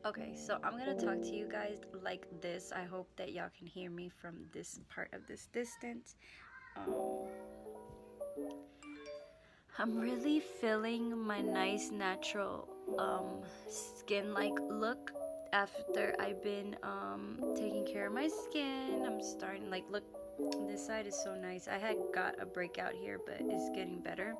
Okay, so I'm gonna talk to you guys like this. I hope that y'all can hear me from this part of this distance. I'm really feeling my nice natural skin like look after I've been taking care of my skin. I'm starting like look, this side is so nice. I had got a breakout here, but it's getting better.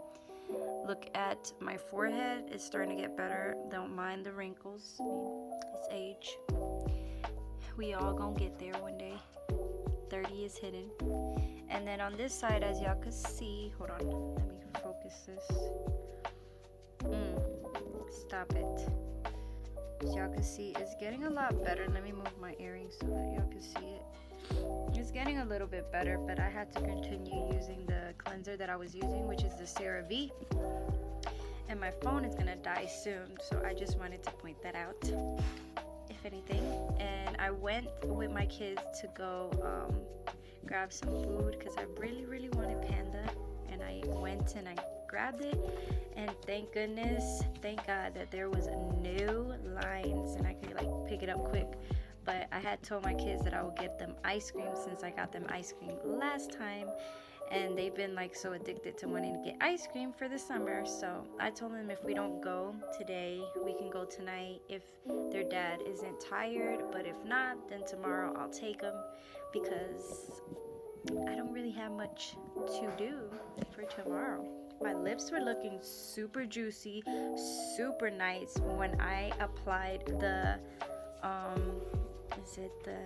Look at my forehead, it's starting to get better. Don't mind the wrinkles. I mean, it's age. We all gonna get there one day. 30 is hidden. And then on this side, as y'all could see, hold on, let me focus this. Stop it. As y'all can see, it's getting a lot better. Let me move my earrings so that y'all can see it. It's getting a little bit better, but I had to continue using the cleanser that I was using, which is the CeraVe. And my phone is gonna die soon, so I just wanted to point that out, if anything. And I went with my kids to go grab some food because I really wanted panda, and I went and I grabbed it, and thank goodness, thank God that there was no lines and I could like pick it up quick. But I had told my kids that I would get them ice cream since I got them ice cream last time, and they've been like so addicted to wanting to get ice cream for the summer. So I told them if we don't go today, we can go tonight if their dad isn't tired, but if not, then tomorrow I'll take them because I don't really have much to do for tomorrow. My lips were looking super juicy, super nice when I applied the is it the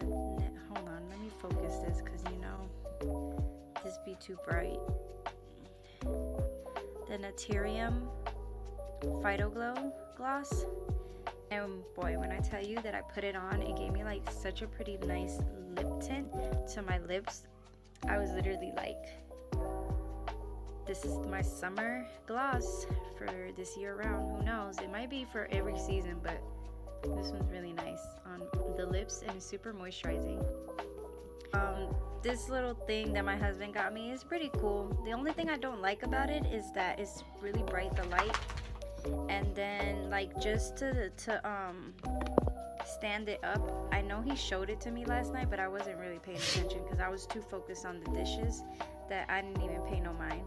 hold on, let me focus this because you know this be too bright. The Naturium Phyto Glow gloss, and boy, when I tell you that I put it on, it gave me like such a pretty nice lip tint to my lips. I was literally like, this is my summer gloss for this year round. Who knows, it might be for every season, but this one's really nice on the lips and it's super moisturizing. This little thing that my husband got me is pretty cool. The only thing I don't like about it is that it's really bright, the light, and then like just to stand it up. I know he showed it to me last night, but I wasn't really paying attention because I was too focused on the dishes that I didn't even pay no mind.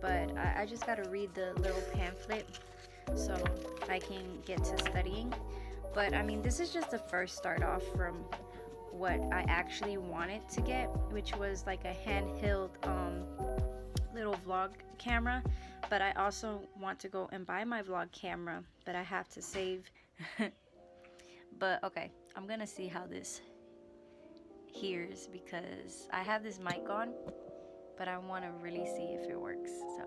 But I just got to read the little pamphlet so I can get to studying. But I mean, this is just the first start off from what I actually wanted to get, which was like a handheld little vlog camera. But I also want to go and buy my vlog camera, but I have to save. But okay, I'm gonna see how this hears because I have this mic on, but I want to really see if it works. So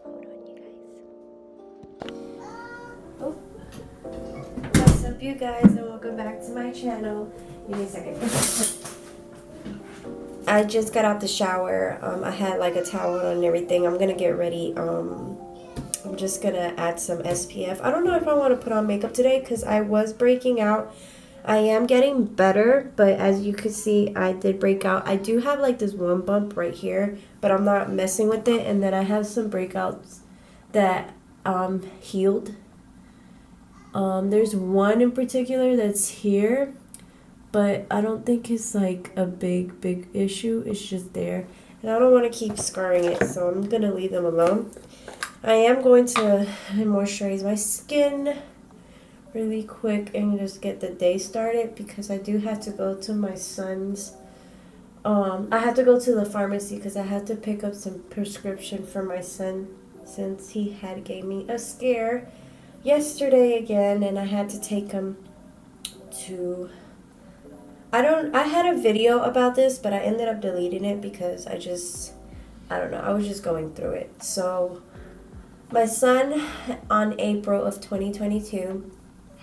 hold on, you guys. Oh, what's up, you guys, and welcome back to my channel. Give me a second. I just got out the shower. I had like a towel on and everything. I'm gonna get ready. I'm just gonna add some SPF. I don't know if I want to put on makeup today because I was breaking out. I am getting better, but as you can see, I did break out. I do have like this one bump right here, but I'm not messing with it. And then I have some breakouts that healed. There's one in particular that's here, but I don't think it's like a big issue. It's just there, and I don't want to keep scarring it, so I'm gonna leave them alone. I am going to moisturize my skin really quick and just get the day started because I do have to go to my son's. I have to go to the pharmacy because I have to pick up some prescription for my son since he had gave me a scare yesterday again, and I had to take him to. I had a video about this, but I ended up deleting it because I don't know, I was just going through it. So my son on April of 2022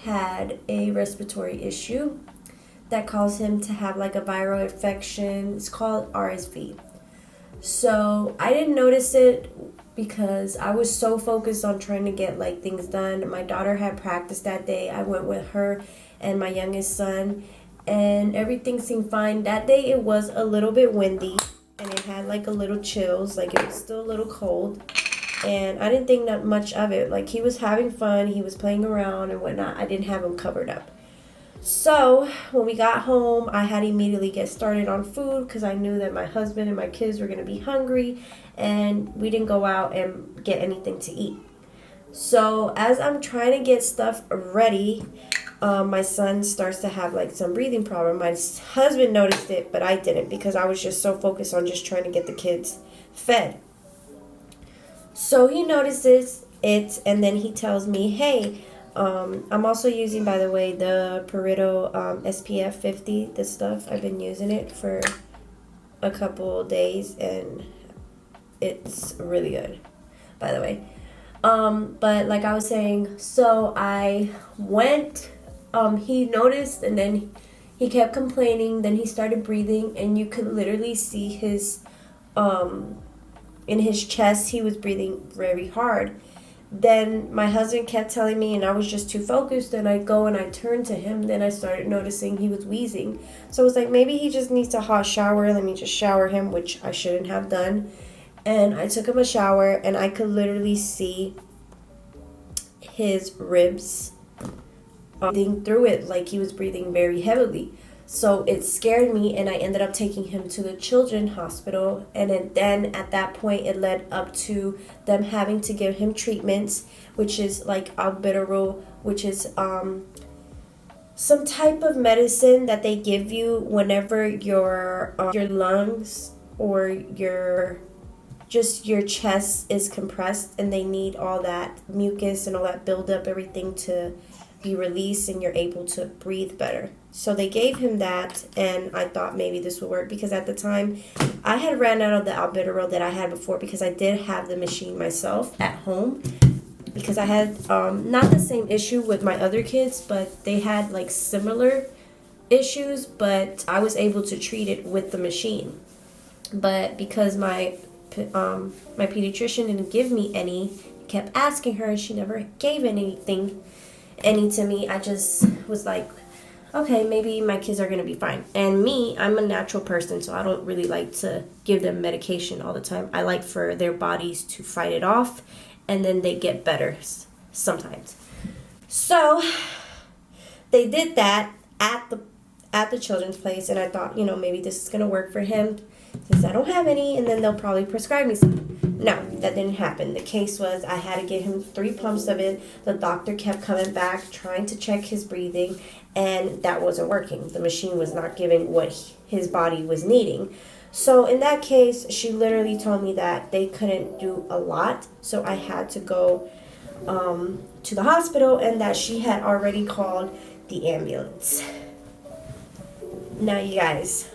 had a respiratory issue that caused him to have like a viral infection. It's called RSV. So I didn't notice it because I was so focused on trying to get like things done. My daughter had practice that day. I went with her and my youngest son, and everything seemed fine. That day it was a little bit windy and it had like a little chills, like it was still a little cold. And I didn't think that much of it. Like, he was having fun, he was playing around and whatnot. I didn't have him covered up. So when we got home, I had to immediately get started on food because I knew that my husband and my kids were going to be hungry, and we didn't go out and get anything to eat. So as I'm trying to get stuff ready, my son starts to have like some breathing problem. My husband noticed it, but I didn't because I was just so focused on just trying to get the kids fed. So he notices it, and then he tells me, hey, I'm also using, by the way, the PURITO SPF 50, this stuff. I've been using it for a couple days, and it's really good, by the way. But like I was saying, so I went, he noticed, and then he kept complaining, then he started breathing, and you could literally see his, in his chest, he was breathing very hard. Then my husband kept telling me, and I was just too focused, and I go and I turned to him, then I started noticing he was wheezing. So I was like, maybe he just needs a hot shower, let me just shower him, which I shouldn't have done. And I took him a shower, and I could literally see his ribs breathing through it, like he was breathing very heavily. So it scared me, and I ended up taking him to the children's hospital. And then at that point, it led up to them having to give him treatments, which is like albuterol, which is some type of medicine that they give you whenever your lungs or your chest is compressed, and they need all that mucus and all that buildup, everything to be released, and you're able to breathe better. So they gave him that, and I thought maybe this would work because at the time I had ran out of the albuterol that I had before, because I did have the machine myself at home, because I had not the same issue with my other kids, but they had like similar issues, but I was able to treat it with the machine. But because my pediatrician didn't give me any, kept asking her, and she never gave any to me, I just was like, okay, maybe my kids are going to be fine. And me, I'm a natural person, so I don't really like to give them medication all the time. I like for their bodies to fight it off, and then they get better sometimes. So they did that at the children's place, and I thought, maybe this is going to work for him since I don't have any, and then they'll probably prescribe me some. No, that didn't happen. The case was I had to get him 3 pumps of it. The doctor kept coming back trying to check his breathing, and that wasn't working. The machine was not giving what his body was needing. So in that case, she literally told me that they couldn't do a lot, so I had to go to the hospital, and that she had already called the ambulance. Now, you guys,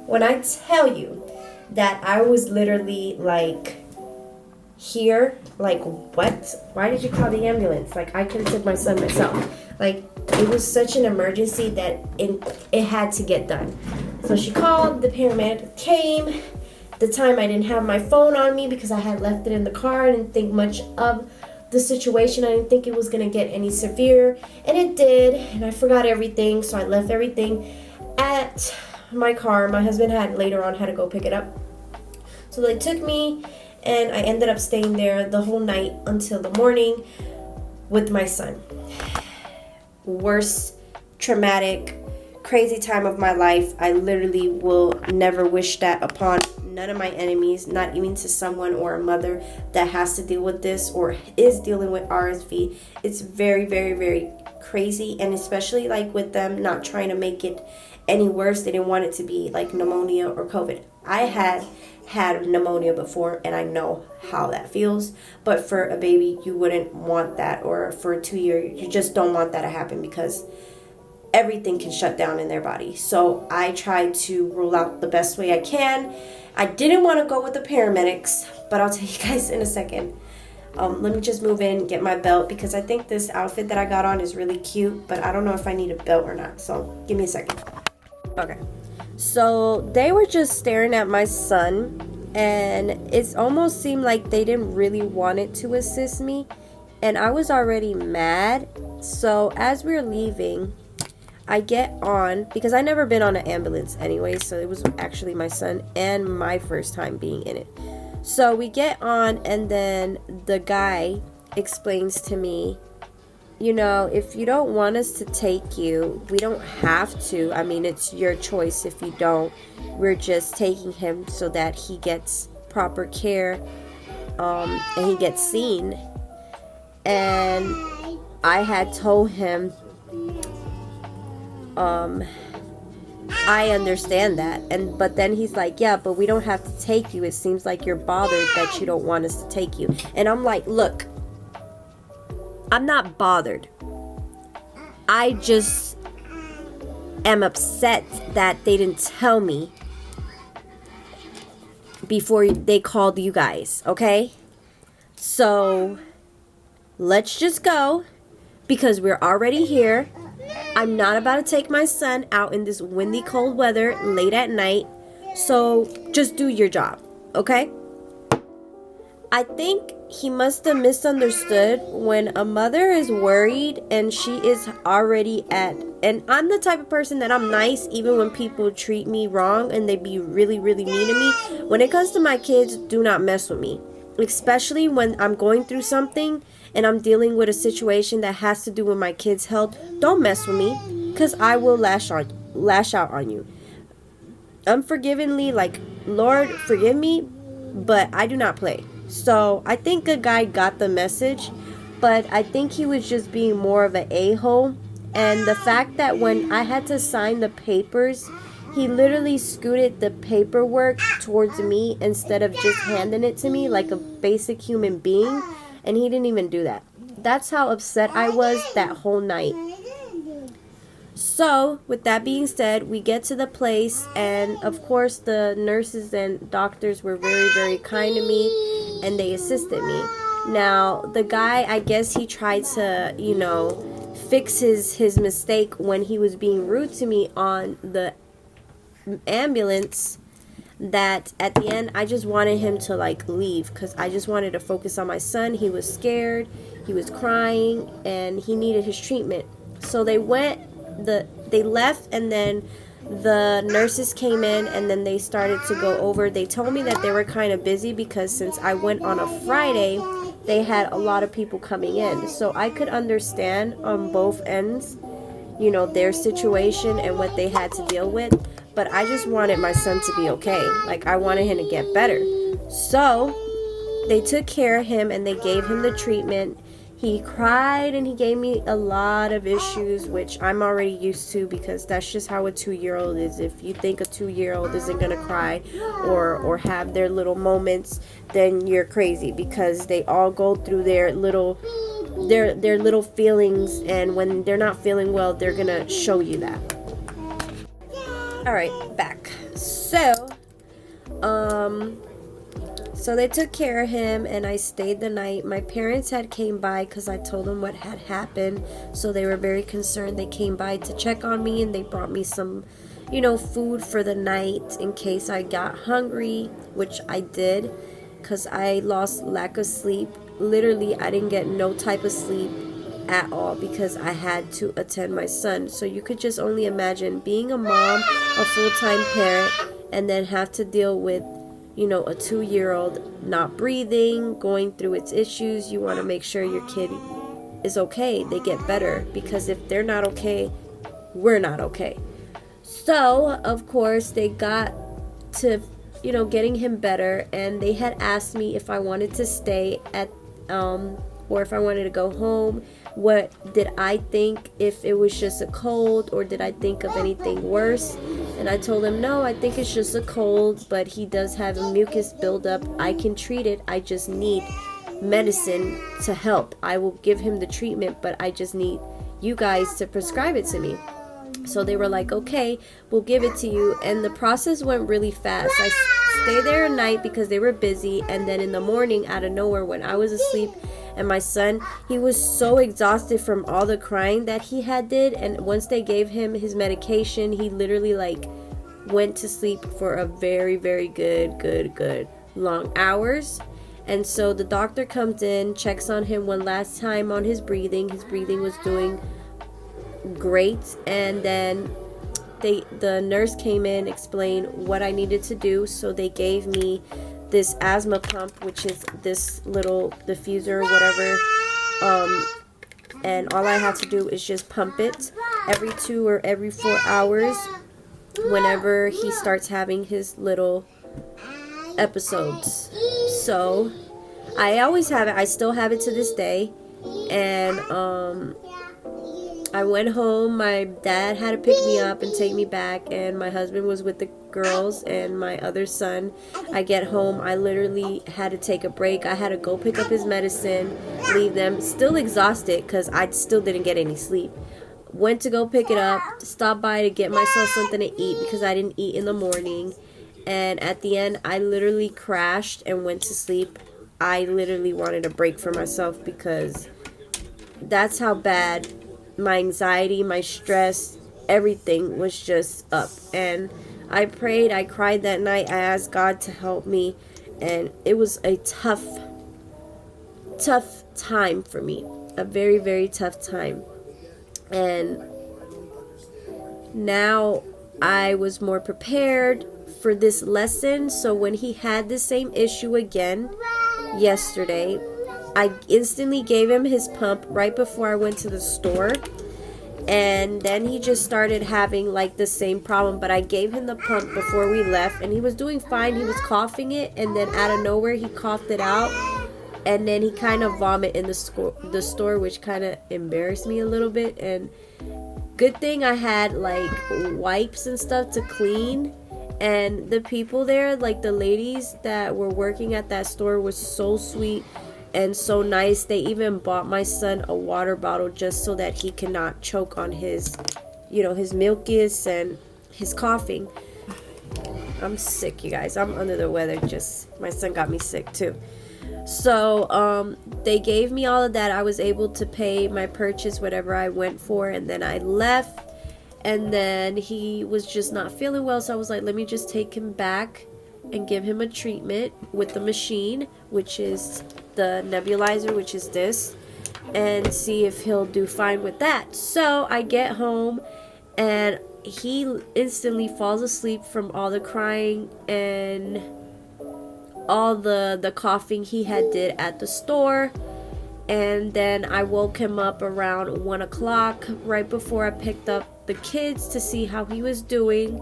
when I tell you that I was literally like here, like, what? Why did you call the ambulance? Like, I could have took my son myself. Like, it was such an emergency that it had to get done. So she called, the paramedic came. At the time, I didn't have my phone on me because I had left it in the car. I didn't think much of the situation. I didn't think it was going to get any severe, and it did, and I forgot everything, so I left everything at my car. My husband later on had to go pick it up. So they took me, and I ended up staying there the whole night until the morning with my son. Worst traumatic, crazy time of my life. I literally will never wish that upon none of my enemies, not even to someone or a mother that has to deal with this or is dealing with RSV. It's very, very, very crazy, and especially like with them not trying to make it any worse. They didn't want it to be like pneumonia or COVID. I had pneumonia before, and I know how that feels, but for a baby you wouldn't want that, or for a 2-year you just don't want that to happen, because everything can shut down in their body. So I tried to rule out the best way I can. I didn't want to go with the paramedics, but I'll tell you guys in a second. Let me just move in, get my belt, because I think this outfit that I got on is really cute, but I don't know if I need a belt or not, so give me a second. Okay. So they were just staring at my son, and it almost seemed like they didn't really want it to assist me, and I was already mad. So as we were leaving, I get on, because I never been on an ambulance anyway, so it was actually my son and my first time being in it. So we get on, and then the guy explains to me you know, if you don't want us to take you, we don't have to. I mean, it's your choice if you don't. We're just taking him so that he gets proper care, and he gets seen. And I had told him, I understand that. But then he's like, yeah, but we don't have to take you. It seems like you're bothered that you don't want us to take you. And I'm like, look, I'm not bothered. I just am upset that they didn't tell me before they called you guys, okay? So let's just go, because we're already here. I'm not about to take my son out in this windy, cold weather late at night. So just do your job, okay? I think he must have misunderstood. When a mother is worried and she is already and I'm the type of person that I'm nice even when people treat me wrong and they be really, really mean to me. When it comes to my kids, do not mess with me. Especially when I'm going through something and I'm dealing with a situation that has to do with my kids' health. Don't mess with me, because I will lash out on you. Unforgivingly, like, Lord, forgive me, but I do not play. So I think the guy got the message, but I think he was just being more of an a-hole. And the fact that when I had to sign the papers, he literally scooted the paperwork towards me instead of just handing it to me like a basic human being. And he didn't even do that. That's how upset I was that whole night. So, with that being said, we get to the place, and of course the nurses and doctors were very, very kind to me, and they assisted me. Now, the guy, I guess he tried to, you know, fix his mistake when he was being rude to me on the ambulance, that at the end I just wanted him to like leave, because I just wanted to focus on my son. He was scared, he was crying, and he needed his treatment. So they left, and then the nurses came in, and then they started to go over. They told me that they were kind of busy because since I went on a Friday, they had a lot of people coming in. So I could understand on both ends, you know, their situation and what they had to deal with. But I just wanted my son to be okay. Like, I wanted him to get better. So they took care of him and they gave him the treatment. He cried and he gave me a lot of issues, which I'm already used to, because that's just how a 2-year-old is. If you think a 2-year-old isn't gonna cry or have their little moments, then you're crazy, because they all go through their little feelings, and when they're not feeling well, they're gonna show you that. Alright, back. So they took care of him, and I stayed the night. My parents had came by because I told them what had happened, so they were very concerned. They came by to check on me, and they brought me some, you know, food for the night in case I got hungry, which I did, because I lost lack of sleep. Literally, I didn't get no type of sleep at all because I had to attend my son. So you could just only imagine being a mom, a full-time parent, and then have to deal with, you know, a 2-year-old not breathing, going through its issues. You want to make sure your kid is okay, they get better, because if they're not okay, we're not okay. So of course they got to, you know, getting him better, and they had asked me if I wanted to stay at or if I wanted to go home. What did I think, if it was just a cold, or did I think of anything worse? And I told him, no, I think it's just a cold, but he does have a mucus buildup. I can treat it. I just need medicine to help. I will give him the treatment, but I just need you guys to prescribe it to me. So they were like, okay, we'll give it to you. And the process went really fast. I stayed there at night because they were busy, and then in the morning, out of nowhere, when I was asleep, and my son, he was so exhausted from all the crying that he had did, and once they gave him his medication, he literally like went to sleep for a very, very good long hours. And so the doctor comes in, checks on him one last time on his breathing. His breathing was doing great, and then the nurse came in, explained what I needed to do. So they gave me this asthma pump, which is this little diffuser, whatever, and all I have to do is just pump it every 2 or every 4 hours whenever he starts having his little episodes. So I always have it. I still have it to this day. And I went home. My dad had to pick me up and take me back, and my husband was with the girls and my other son. I get home, I literally had to take a break. I had to go pick up his medicine, leave them, still exhausted because I still didn't get any sleep. Went to go pick it up, stopped by to get myself something to eat because I didn't eat in the morning. And at the end, I literally crashed and went to sleep. I literally wanted a break for myself because that's how bad my anxiety, my stress, everything was just up. And I prayed, I cried that night. I asked God to help me, and it was a tough time for me. A very, very tough time. And now I was more prepared for this lesson. So when he had the same issue again yesterday, I instantly gave him his pump right before I went to the store. And then he just started having like the same problem, but I gave him the pump before we left, and he was doing fine. He was coughing it, and then out of nowhere he coughed it out, and then he kind of vomited in the store, which kind of embarrassed me a little bit. And good thing I had like wipes and stuff to clean, and the people there, like the ladies that were working at that store, was so sweet and so nice. They even bought my son a water bottle just so that he cannot choke on his, his mucus and his coughing. I'm sick, you guys. I'm under the weather. Just my son got me sick too. So they gave me all of that. I was able to pay my purchase, whatever I went for, and then I left. And then he was just not feeling well, so I was like, let me just take him back and give him a treatment with the machine, which is the nebulizer, which is this, and see if he'll do fine with that. So I get home, and he instantly falls asleep from all the crying and all the coughing he had did at the store. And then I woke him up around 1 o'clock, right before I picked up the kids, to see how he was doing.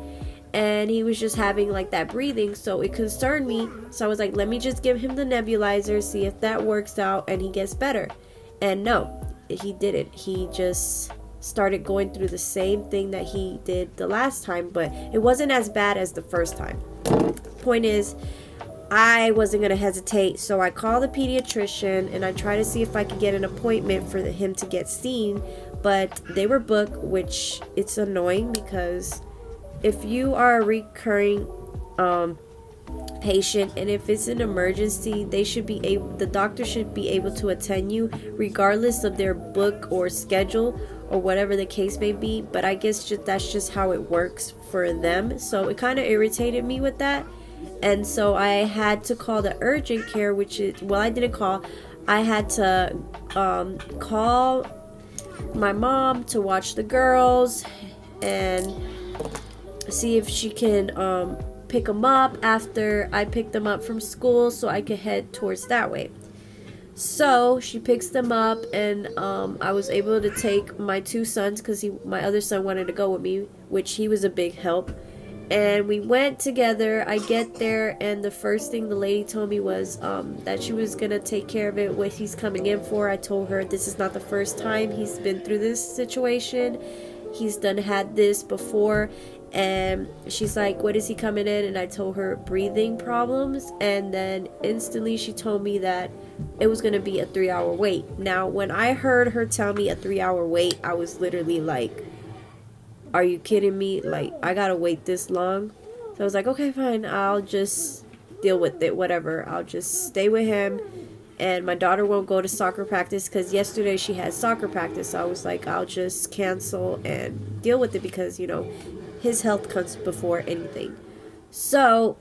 And he was just having like that breathing, so it concerned me. So I was like, let me just give him the nebulizer, see if that works out and he gets better. And no, he didn't. He just started going through the same thing that he did the last time, but it wasn't as bad as the first time. Point is, I wasn't going to hesitate, so I called the pediatrician and I tried to see if I could get an appointment for him to get seen, but they were booked, which it's annoying because if you are a recurring patient and if it's an emergency, the doctor should be able to attend you regardless of their book or schedule or whatever the case may be. But I guess that's just how it works for them. So it kind of irritated me with that. And so I had to call the urgent care, which is, well, I didn't call. I had to call my mom to watch the girls and see if she can pick them up after I picked them up from school so I could head towards that way. So she picks them up, and I was able to take my two sons because my other son wanted to go with me, which he was a big help. And we went together. I get there, and the first thing the lady told me was that she was going to take care of it, what he's coming in for. I told her this is not the first time he's been through this situation. He's had this before. And she's like, what is he coming in? And I told her breathing problems. And then instantly she told me that it was going to be a 3-hour wait. Now, when I heard her tell me a 3-hour wait, I was literally like, are you kidding me? Like, I gotta wait this long? So I was like, okay, fine. I'll just deal with it, whatever. I'll just stay with him. And my daughter won't go to soccer practice because yesterday she had soccer practice. So I was like, I'll just cancel and deal with it because, his health comes before anything. So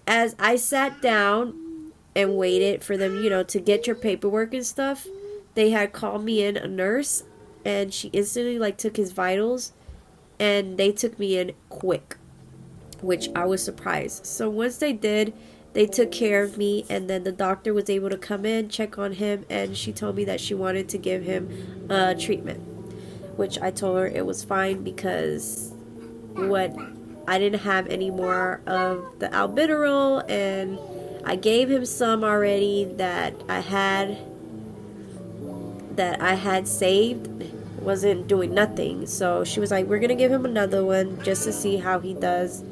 as I sat down and waited for them, to get your paperwork and stuff, they had called me in a nurse, and she instantly took his vitals, and they took me in quick, which I was surprised. So once they did, They took care of me, and then the doctor was able to come in, check on him, and she told me that she wanted to give him treatment, which I told her it was fine because I didn't have any more of the albuterol, and I gave him some already that I had saved. Wasn't doing nothing, so she was like, we're gonna give him another one just to see how he does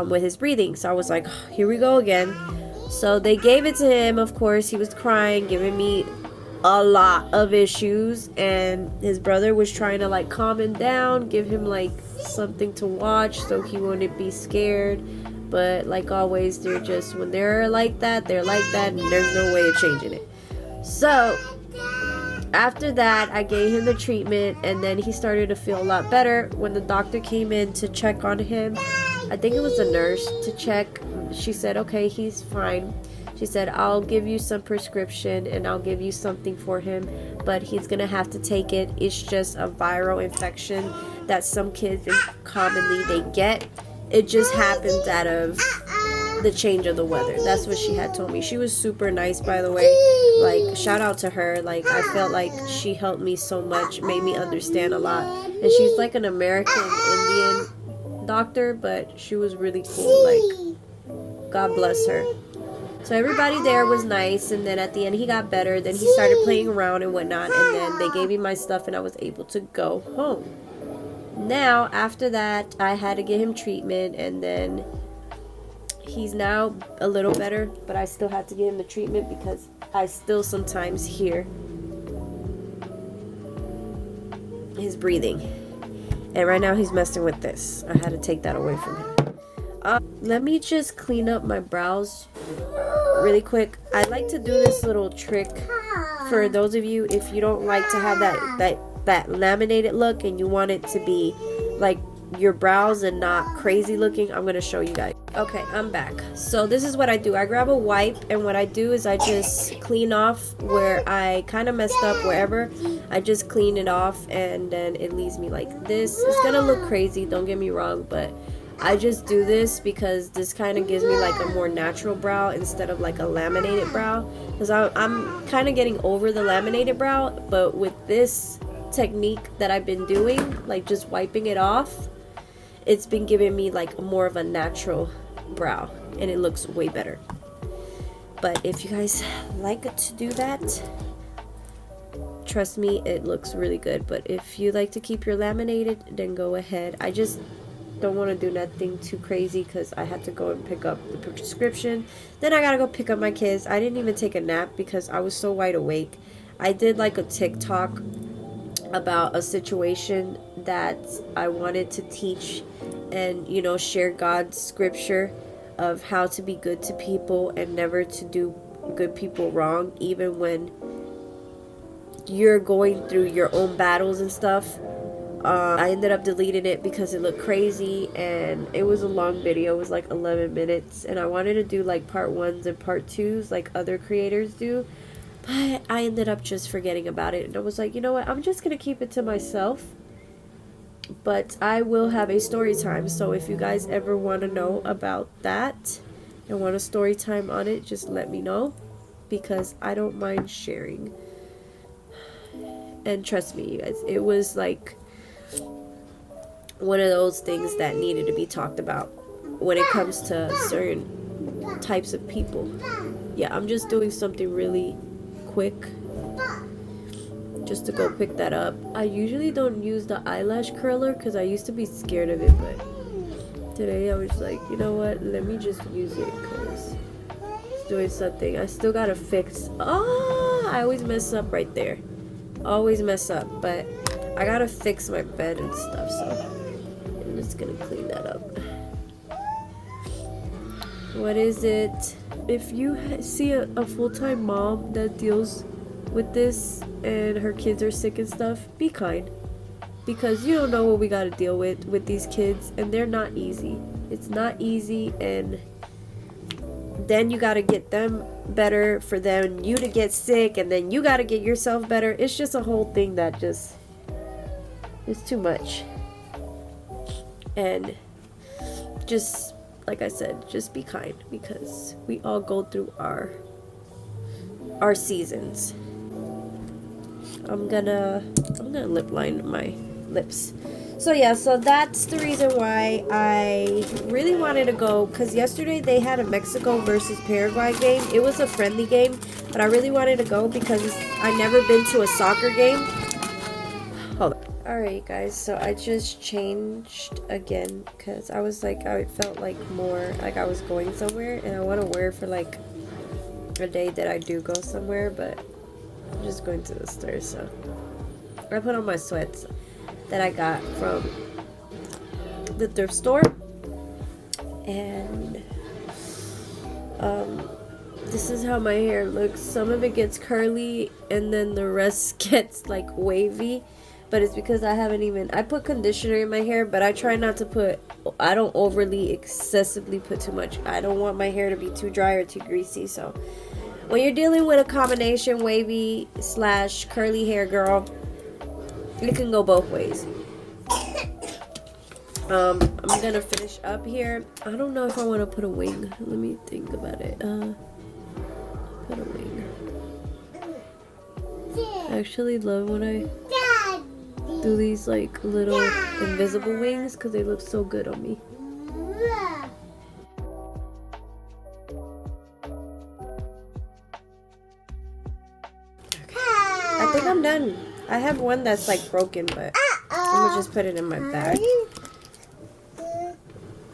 with his breathing. So I was like, here we go again. So they gave it to him. Of course, he was crying, giving me a lot of issues, and his brother was trying to like calm him down, give him like something to watch so he wouldn't be scared. But like always, they're just, when they're like that, and there's no way of changing it. So after that, I gave him the treatment, and then he started to feel a lot better. When the doctor came in to check on him, I think it was a nurse to check, she said, okay, he's fine. She said, I'll give you some prescription and I'll give you something for him, but he's gonna have to take it. It's just a viral infection that some kids commonly they get. It just happens out of the change of the weather. That's what she had told me. She was super nice, by the way. Like, shout out to her. Like, I felt like she helped me so much, made me understand a lot. And she's like an American Indian doctor, but she was really cool. Like, God bless her. So everybody there was nice, and then at the end he got better. Then he started playing around and whatnot, and then they gave me my stuff and I was able to go home. Now after that, I had to get him treatment, and then he's now a little better, but I still have to give him the treatment because I still sometimes hear his breathing. And right now he's messing with this. I had to take that away from him. Let me just clean up my brows really quick. I like to do this little trick for those of you if you don't like to have that laminated look and you want it to be like your brows and not crazy looking. I'm gonna show you guys. Okay, I'm back. So this is what I do. I grab a wipe, and what I do is I just clean off where I kind of messed up wherever. I just clean it off, and then it leaves me like this. It's gonna look crazy, don't get me wrong, but I just do this because this kind of gives me like a more natural brow instead of like a laminated brow, because I'm kind of getting over the laminated brow. But with this technique that I've been doing, like just wiping it off, it's been giving me like more of a natural brow, and it looks way better. But if you guys like to do that, trust me, it looks really good. But if you like to keep your laminated, then go ahead. I just don't want to do nothing too crazy because I had to go and pick up the prescription. Then I gotta go pick up my kids. I didn't even take a nap because I was so wide awake. I did like a TikTok about a situation that I wanted to teach and, you know, share God's scripture of how to be good to people and never to do good people wrong, even when you're going through your own battles and stuff. I ended up deleting it because it looked crazy, and it was a long video. It was like 11 minutes, and I wanted to do like part 1s and part 2s like other creators do, but I ended up just forgetting about it, and I was like, you know what, I'm just gonna keep it to myself. But I will have a story time, so if you guys ever want to know about that and want a story time on it, just let me know, because I don't mind sharing. And trust me, you guys, it was like one of those things that needed to be talked about when it comes to certain types of people. Yeah, I'm just doing something really quick just to go pick that up. I usually don't use the eyelash curler because I used to be scared of it, but today I was like, you know what, let me just use it because it's doing something. I still gotta fix. I always mess up right there. Always mess up, but I gotta fix my bed and stuff, so I'm just gonna clean that up. What is it? If you see a full-time mom that deals with this and her kids are sick and stuff, be kind, because you don't know what we gotta deal with these kids, and they're not easy. It's not easy, and then you gotta get them better for them, you to get sick, and then you gotta get yourself better. It's just a whole thing that just is too much. And just like I said, just be kind, because we all go through our seasons. I'm gonna lip line my lips. So yeah, so that's the reason why I really wanted to go, because yesterday they had a Mexico versus Paraguay game. It was a friendly game, but I really wanted to go because I've never been to a soccer game. Hold on. Alright guys, so I just changed again because I was like, I felt like more like I was going somewhere, and I want to wear it for like a day that I do go somewhere, but I'm just going to the store. So I put on my sweats that I got from the thrift store, and this is how my hair looks. Some of it gets curly and then the rest gets like wavy, but it's because I put conditioner in my hair, but I try not to I don't overly excessively put too much. I don't want my hair to be too dry or too greasy. So when you're dealing with a combination wavy / curly hair, girl, it can go both ways. I'm gonna finish up here. I don't know if I want to put a wing. Let me think about it. Put a wing. I actually love when I do these like little invisible wings because they look so good on me. I think I'm done. I have one that's like broken, but I'm gonna just put it in my bag.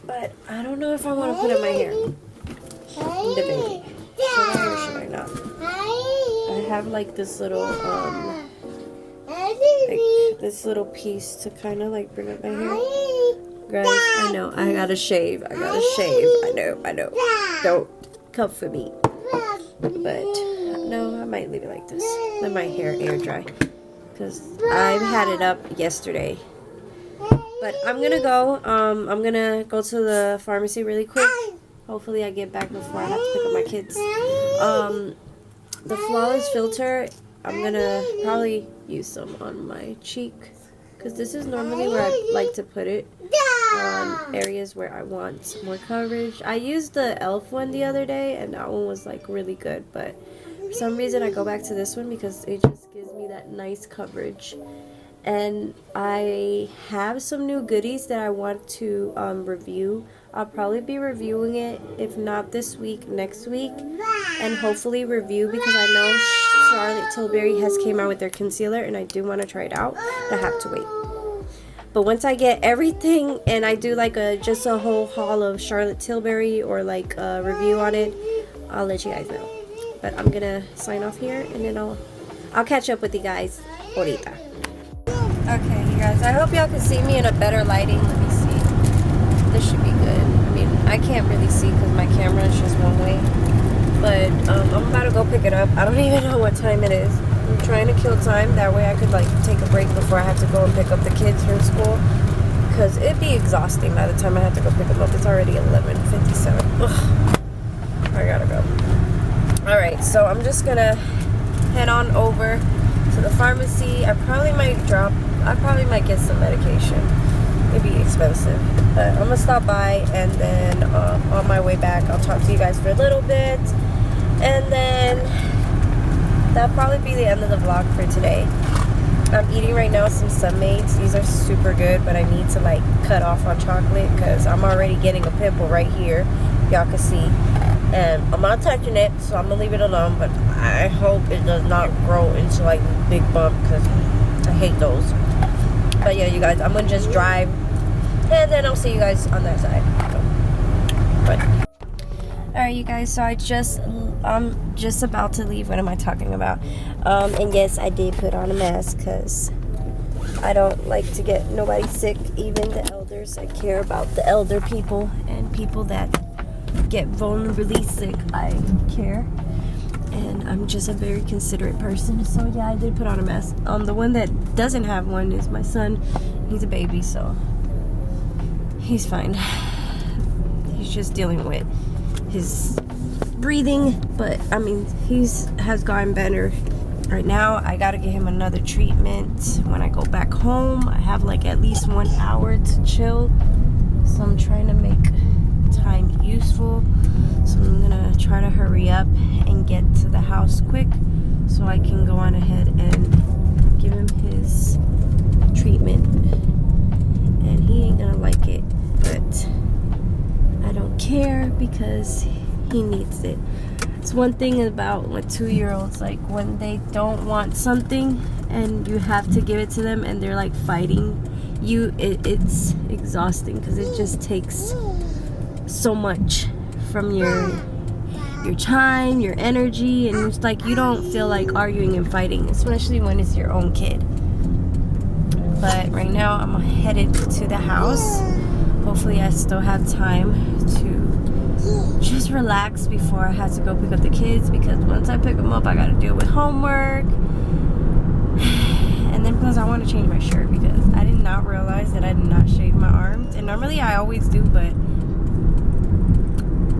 But I don't know if I want to put it in my hair. I'm debating. Should I or should I not? I have like this little this little piece to kind of like bring up my hair. Guys, I know I gotta shave. I know. Don't come for me. But no, I might leave it like this. Let my hair air dry, because I had it up yesterday. But I'm gonna go. I'm gonna go to the pharmacy really quick. Hopefully I get back before I have to pick up my kids. The Flawless filter, I'm gonna probably use some on my cheek, because this is normally where I like to put it, on areas where I want more coverage. I used the e.l.f. one the other day, and that one was like really good, but for some reason I go back to this one because it just gives me that nice coverage. And I have some new goodies that I want to review. I'll probably be reviewing it, if not this week, next week, and hopefully review, because I know Charlotte Tilbury has came out with their concealer and I do want to try it out, but I have to wait. But once I get everything and I do like just a whole haul of Charlotte Tilbury or like a review on it, I'll let you guys know. But I'm gonna sign off here, and then I'll catch up with you guys ahorita. Okay, you guys, I hope y'all can see me in a better lighting. Let me see. This should be good. I mean, I can't really see because my camera is just one way. But I'm about to go pick it up. I don't even know what time it is. I'm trying to kill time. That way I could like take a break before I have to go and pick up the kids from school. Because it'd be exhausting by the time I have to go pick them up. It's already 11:57. Ugh. I gotta go. Alright, so I'm just gonna head on over to the pharmacy. I probably might get some medication. It'd be expensive, but I'm gonna stop by, and then on my way back I'll talk to you guys for a little bit, and then that'll probably be the end of the vlog for today. I'm eating right now some Sunmates. These are super good, but I need to like cut off on chocolate because I'm already getting a pimple right here, y'all can see, and I'm not touching it, so I'm gonna leave it alone. But I hope it does not grow into like a big bump, because I hate those. But yeah, you guys, I'm gonna just drive, and then I'll see you guys on that side. Alright, you guys, so I'm just about to leave. What am I talking about? And yes, I did put on a mask because I don't like to get nobody sick, even the elders. I care about the elder people and people that get vulnerably sick. I care. And I'm just a very considerate person, so yeah, I did put on a mask. The one that doesn't have one is my son. He's a baby, so he's fine. He's just dealing with his breathing, but I mean, has gotten better. Right now, I gotta get him another treatment when I go back home. I have like at least 1 hour to chill, so I'm trying to make time useful. So I'm gonna try to hurry up and get to the house quick so I can go on ahead and give him his treatment. And he ain't gonna like it, but I don't care because he needs it. It's one thing about like 2-year-olds, like when they don't want something and you have to give it to them and they're like fighting you, it's exhausting because it just takes so much from your time, your energy, and it's like you don't feel like arguing and fighting, especially when it's your own kid. But right now I'm headed to the house. Hopefully I still have time to just relax before I have to go pick up the kids, because once I pick them up I gotta deal with homework. And then plus I want to change my shirt because I did not realize that I did not shave my arms, and normally I always do, but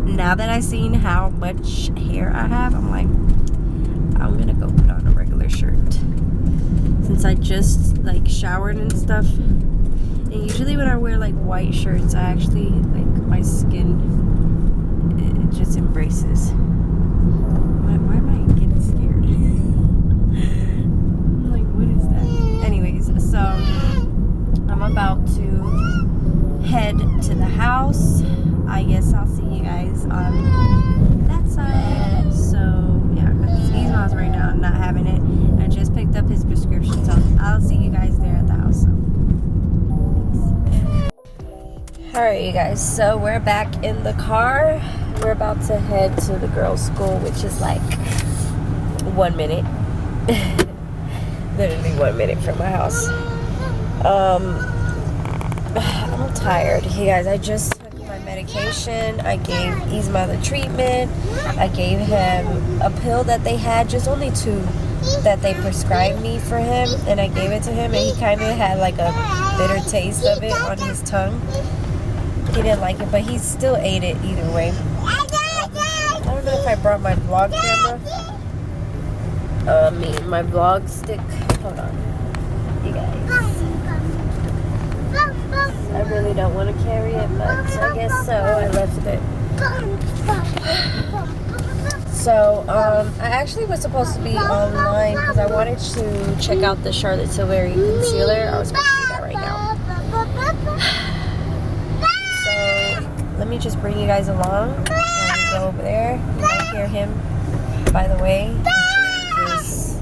now that I've seen how much hair I have, I'm like, I'm gonna go put on a regular shirt since I just like showered and stuff. And usually when I wear like white shirts, I actually like my skin, it just embraces. Why am I getting scared? I'm like, what is that? Anyways, so I'm about to head to the house. I guess I'll see you guys on that side. So yeah, because Isma's right now not having it. I just picked up his prescription, so I'll see you guys there at the house. Alright you guys, so we're back in the car. We're about to head to the girls' school, which is like 1 minute. Literally 1 minute from my house. I'm tired. You guys, I just took my medication. I gave Isma the treatment. I gave him a pill that they had, just only 2 that they prescribed me for him, and I gave it to him, and he kind of had like a bitter taste of it on his tongue. He didn't like it, but he still ate it either way. I don't know if I brought my vlog camera. My vlog stick. Hold on, you guys. I really don't want to carry it, but I guess so. I left it. So, I actually was supposed to be online because I wanted to check out the Charlotte Tilbury concealer. I was supposed to do that right now. So, let me just bring you guys along. When we go over there, you might hear him, by the way. He's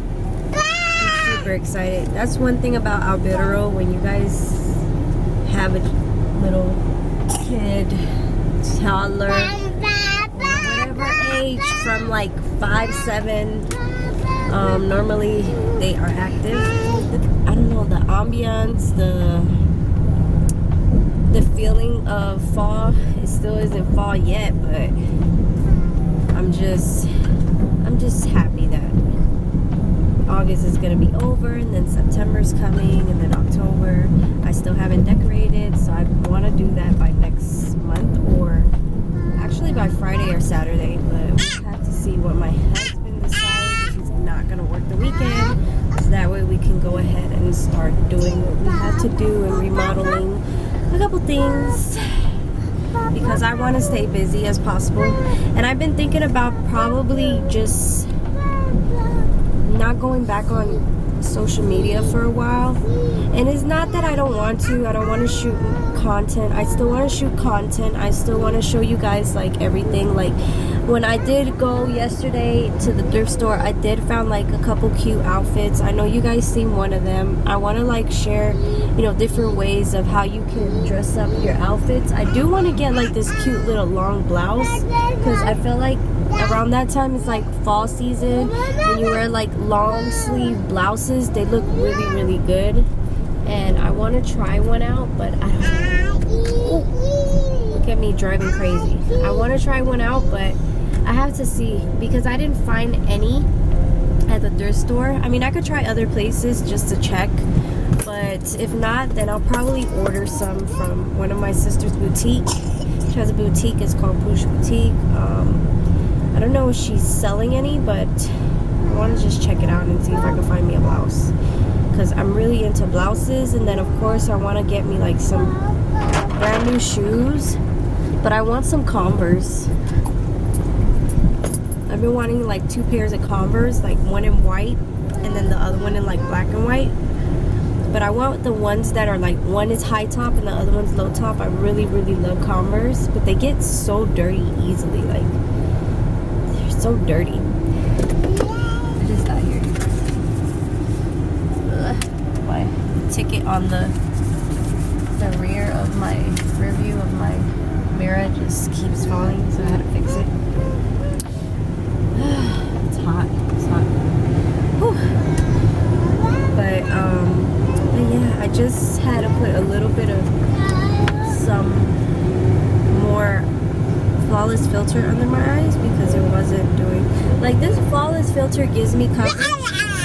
super excited. That's one thing about albuterol, when you guys have a little kid, toddler, whatever age, from like 5, 7, normally they are active. I don't know, the ambiance, the feeling of fall, it still isn't fall yet, but I'm just happy that August is gonna be over, and then September's coming, and then October. I still haven't decorated, so I want to do that by next month, or actually by Friday or Saturday, but we have to see what my husband decides, if he's not gonna work the weekend, so that way we can go ahead and start doing what we have to do and remodeling a couple things, because I want to stay busy as possible. And I've been thinking about probably just not going back on social media for a while. And it's not that I don't want to shoot content. I still want to shoot content. I still want to show you guys like everything. Like when I did go yesterday to the thrift store, I did found like a couple cute outfits. I know you guys seen one of them. I want to like share, you know, different ways of how you can dress up your outfits. I do want to get like this cute little long blouse, because I feel like around that time it's like fall season. When you wear like long sleeve blouses, they look really, really good. And I want to try one out, but I don't know. Look at me driving crazy. I want to try one out, but I have to see, because I didn't find any at the thrift store. I mean, I could try other places just to check, but if not, then I'll probably order some from one of my sister's boutique. She has a boutique, it's called KUSH Boutique. I don't know if she's selling any, but I want to just check it out and see if I can find me a blouse, because I'm really into blouses. And then of course I want to get me like some brand new shoes, But I want some Converse. I've been wanting like 2 pairs of Converse, like one in white and then the other one in like black and white. But I want the ones that are like, one is high top and the other one's low top. I really love Converse, but they get so dirty easily. Like, they're so dirty. I just got here. My ticket on the rear of my rear view of my mirror just keeps falling, so I had to fix it. It's hot. It's hot. Whew. But yeah, I just had to put a little bit of some more flawless filter under my eyes because it wasn't doing, like, this flawless filter gives me coverage,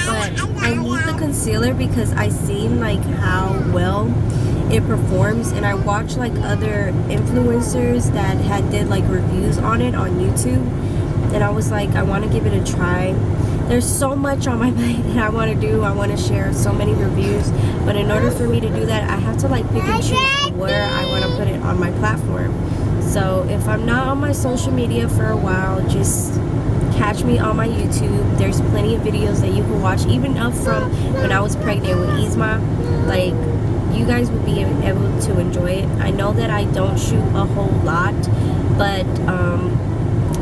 but I need the concealer because I seen like how well it performs, and I watched like other influencers that had did like reviews on it on YouTube, and I was like, I want to give it a try. There's so much on my plate that I want to do. I want to share so many reviews, but in order for me to do that, I have to like pick and choose where I want to put it on my platform. So if I'm not on my social media for a while, just catch me on my YouTube. There's plenty of videos that you can watch, even up from when I was pregnant with Isma. Like, you guys will be able to enjoy it. I know that I don't shoot a whole lot, but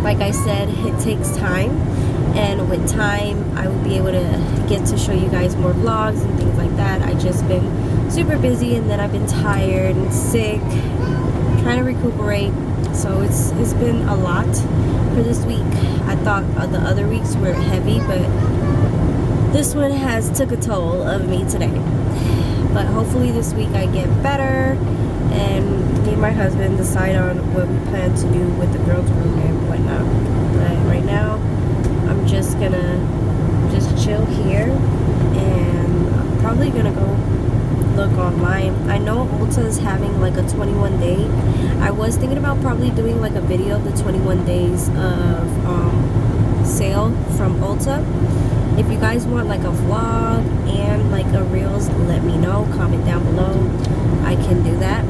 like I said, it takes time, and with time I will be able to get to show you guys more vlogs and things like that. I just been super busy, and then I've been tired and sick, trying to recuperate, so it's been a lot for this week. I thought the other weeks were heavy, but this one has took a toll of me today. But hopefully this week I get better, and me and my husband decide on what we plan to do with the girls' room and whatnot. But right now, I'm just gonna chill here, and I'm probably gonna go look online. I know Ulta is having like a 21 day. I was thinking about probably doing like a video of the 21 days of sale from Ulta. If you guys want like a vlog and like a reels, let me know. Comment down below. I can do that.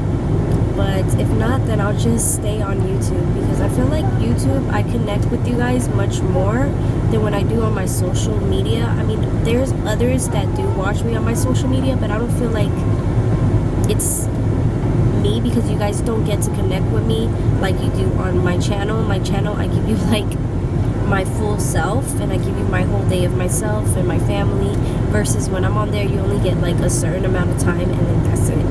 But if not, then I'll just stay on YouTube, because I feel like YouTube, I connect with you guys much more than when I do on my social media. I mean, there's others that do watch me on my social media, but I don't feel like it's me, because you guys don't get to connect with me like you do on my channel. My channel, I give you like my full self, and I give you my whole day of myself and my family, versus when I'm on there, you only get like a certain amount of time, and then that's it.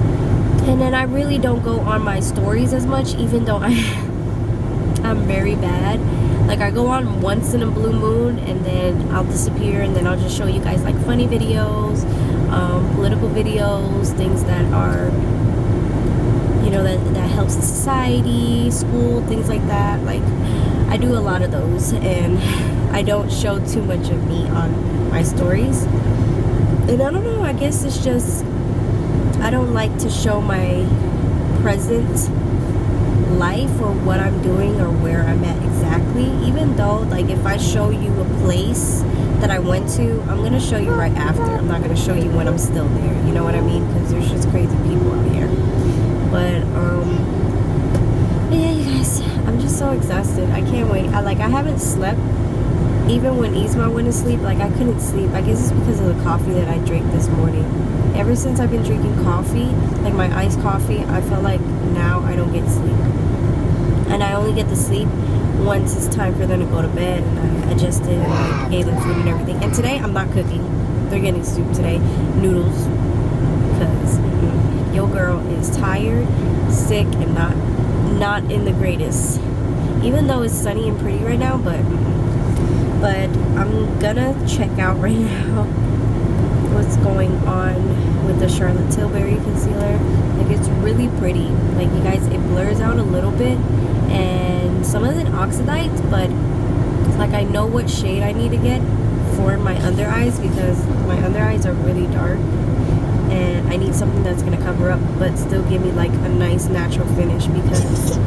And then I really don't go on my stories as much, even though I'm very bad. Like, I go on once in a blue moon, and then I'll disappear, and then I'll just show you guys like funny videos, political videos, things that are, you know, that helps the society, school, things like that. Like, I do a lot of those, and I don't show too much of me on my stories. And I don't know, I guess it's just, I don't like to show my present life or what I'm doing or where I'm at exactly. Even though, like, if I show you a place that I went to, I'm gonna show you right after. I'm not gonna show you when I'm still there, you know what I mean? Because there's just crazy people out here. But yeah, you guys, I'm just so exhausted. I can't wait. I haven't slept. Even when Isma went to sleep, like, I couldn't sleep. I guess it's because of the coffee that I drank this morning. Ever since I've been drinking coffee, like my iced coffee, I feel like now I don't get sleep. And I only get to sleep once it's time for them to go to bed, and I adjusted and I gave them food and everything. And today, I'm not cooking. They're getting soup today. Noodles. Because your girl is tired, sick, and not in the greatest. Even though it's sunny and pretty right now, but I'm gonna check out right now what's going on with the Charlotte Tilbury concealer. Like, it's really pretty. Like, you guys, it blurs out a little bit, and some of it oxidites, but like, I know what shade I need to get for my under eyes, because my under eyes are really dark, and I need something that's gonna cover up but still give me like a nice natural finish, because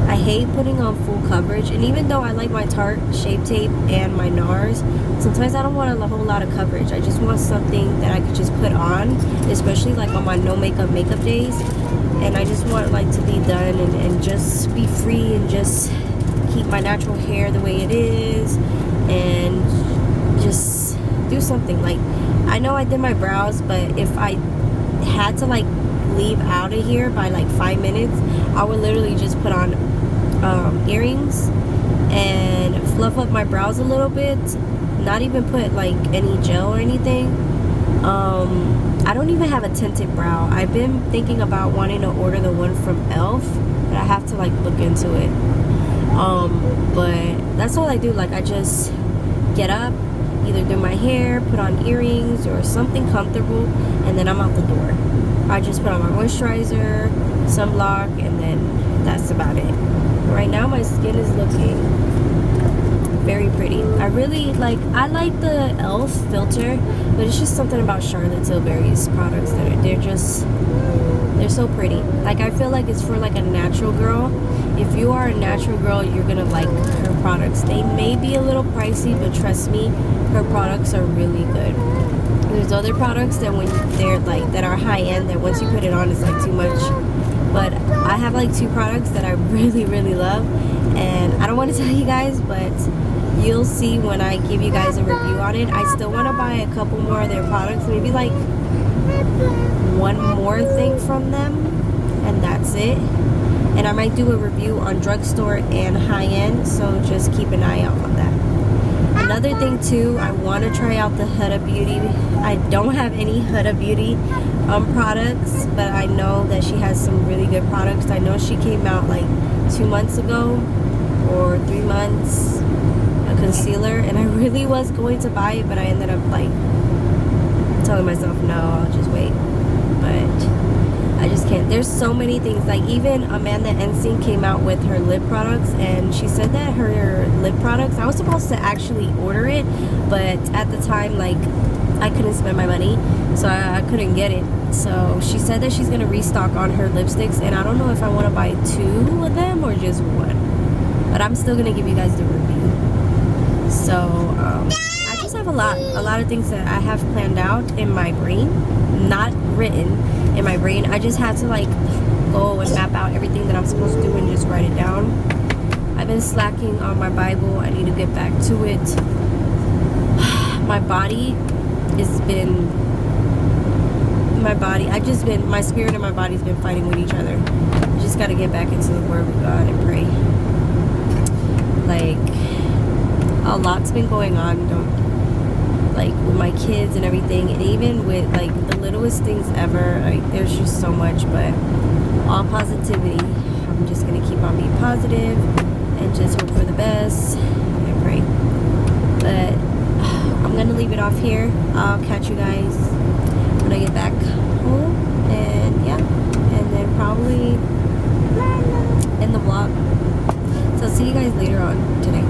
I hate putting on full coverage. And even though I like my Tarte Shape Tape and my NARS, sometimes I don't want a whole lot of coverage. I just want something that I could just put on, especially like on my no makeup days. and I just want like to be done and just be free and just keep my natural hair the way it is and just do something. Like, I know I did my brows, but if I had to like leave out of here by like 5 minutes, I would literally just put on earrings and fluff up my brows a little bit, not even put like any gel or anything. I don't even have a tinted brow. I've been thinking about wanting to order the one from e.l.f., but I have to like look into it. But that's all I do. Like, I just get up, either do my hair, put on earrings or something comfortable, and then I'm out the door. I just put on my moisturizer, sunblock, and then that's about it. Right now my skin is looking very pretty. I like the e.l.f. filter, but it's just something about Charlotte Tilbury's products that they're so pretty. Like, I feel like it's for like a natural girl. If you are a natural girl, you're gonna like her products. They may be a little pricey, but trust me, her products are really good. There's other products that when they're like that are high end, that once you put it on, it's like too much. But I have like 2 products that I really, really love, and I don't want to tell you guys, but you'll see when I give you guys a review on it. I still want to buy a couple more of their products, maybe like one more thing from them, and that's it. And I might do a review on drugstore and high-end, so just keep an eye out on that. Another thing too, I want to try out the Huda Beauty. I don't have any Huda Beauty products, but I know that she has some really good products. I know she came out like 2 months ago or 3 months, a concealer, and I really was going to buy it, but I ended up like telling myself no, I'll just wait. But I just can't. There's so many things. Like, even Amanda Ensign came out with her lip products, and she said that her lip products, I was supposed to actually order it, but at the time, like, I couldn't spend my money, so I couldn't get it. So she said that she's gonna restock on her lipsticks, and I don't know if I want to buy 2 of them or just 1, but I'm still gonna give you guys the review. So I just have a lot of things that I have planned out in my brain, not written in my brain. I just had to like go and map out everything that I'm supposed to do and just write it down. I've been slacking on my Bible. I need to get back to it. My body has been, my spirit and my body's been fighting with each other. I just got to get back into the Word of God and pray. Like, a lot's been going on, like with my kids and everything, and even with like the littlest things ever. Like, there's just so much, but all positivity. I'm just gonna keep on being positive and just hope for the best and pray. But I'm gonna leave it off here. I'll catch you guys when I get back home, and yeah, and then probably in the vlog. So I'll see you guys later on today.